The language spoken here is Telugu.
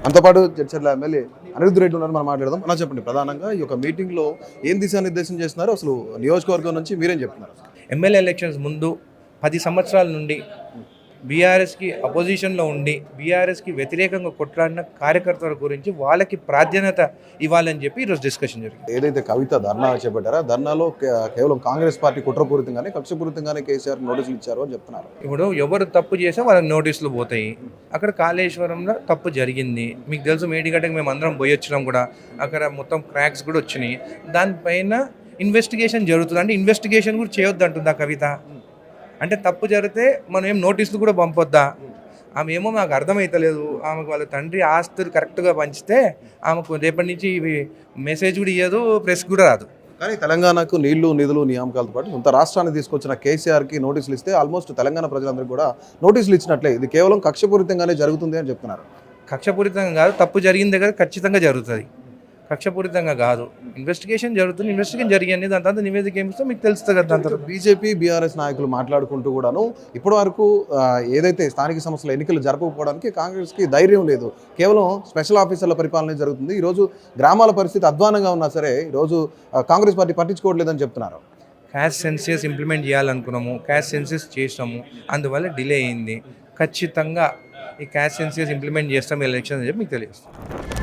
మనతో పాటు చర్చల ఎమ్మెల్యే అనిరుద్ధ్ రెడ్డి ఉన్నారు, మనం మాట్లాడదాం. అలా చెప్పండి, ప్రధానంగా ఈ యొక్క మీటింగ్లో ఏం దిశానిర్దేశం చేస్తున్నారు, అసలు నియోజకవర్గం నుంచి మీరేం చెప్తున్నారు? ఎమ్మెల్యే ఎలక్షన్స్ ముందు 10 సంవత్సరాల నుండి బీఆర్ఎస్కి అపోజిషన్లో ఉండి బీఆర్ఎస్కి వ్యతిరేకంగా కొట్లాడిన కార్యకర్తల గురించి వాళ్ళకి ప్రాధాన్యత ఇవ్వాలని చెప్పి ఈరోజు డిస్కషన్ జరిగింది. ఏదైతే కవిత ధర్నా చేపట్టారో ధర్నాలో కేవలం కాంగ్రెస్ పార్టీ కుట్రపూరితంగానే కక్షపూరితంగానే కేసీఆర్ నోటీసులు ఇచ్చారు అని చెప్తున్నారు. ఇప్పుడు ఎవరు తప్పు చేస్తే వాళ్ళకి నోటీసులు పోతాయి. అక్కడ కాళేశ్వరంలో తప్పు జరిగింది, మీకు తెలుసు. మేడిగడ్డకి మేము అందరం పోయి వచ్చినాం కూడా. అక్కడ మొత్తం క్రాక్స్ కూడా వచ్చినాయి. దానిపైన ఇన్వెస్టిగేషన్ జరుగుతుంది. అంటే ఇన్వెస్టిగేషన్ కూడా చేయొద్దు అంటుందా కవిత? అంటే తప్పు జరిగితే మనం ఏం నోటీసులు కూడా పంపొద్దా? ఆమె ఏమో నాకు అర్థమవుతలేదు. ఆమెకు వాళ్ళ తండ్రి ఆస్తులు కరెక్ట్గా పంచితే ఆమెకు రేపటి నుంచి ఇవి మెసేజ్ కూడా ఇవ్వదు, ప్రెస్ కూడా రాదు. కానీ తెలంగాణకు నీళ్లు నిధులు నియామకాలతో పాటు సొంత రాష్ట్రాన్ని తీసుకొచ్చిన కేసీఆర్కి నోటీసులు ఇస్తే ఆల్మోస్ట్ తెలంగాణ ప్రజలందరికీ కూడా నోటీసులు ఇచ్చినట్లే. ఇది కేవలం కక్షపూరితంగానే జరుగుతుంది అని చెప్తున్నారు. కక్షపూరితంగా కాదు, తప్పు జరిగిన దగ్గర ఖచ్చితంగా జరుగుతుంది. కక్షపూరితంగా కాదు, ఇన్వెస్టిగేషన్ జరుగుతుంది. ఇన్వెస్టిగేషన్ జరిగింది, దాని తర్వాత నివేదిక ఏమిస్తే మీకు తెలుస్తుంది కదా. దాని తర్వాత బీజేపీ బీఆర్ఎస్ నాయకులు మాట్లాడుకుంటూ కూడాను ఇప్పటి వరకు ఏదైతే స్థానిక సంస్థల ఎన్నికలు జరపకపోవడానికి కాంగ్రెస్కి ధైర్యం లేదు, కేవలం స్పెషల్ ఆఫీసర్ల పరిపాలన జరుగుతుంది. ఈరోజు గ్రామాల పరిస్థితి అధ్వానంగా ఉన్నా సరే ఈరోజు కాంగ్రెస్ పార్టీ పట్టించుకోవట్లేదని చెప్తున్నారు. క్యాస్ట్ సెన్సస్ ఇంప్లిమెంట్ చేయాలనుకున్నాము, క్యాస్ట్ సెన్సస్ చేసాము, అందువల్ల డిలే అయింది. ఖచ్చితంగా ఈ క్యాస్ట్ సెన్సస్ ఇంప్లిమెంట్ చేస్తాం ఎలక్షన్ అని చెప్పి మీకు తెలియజేస్తాం.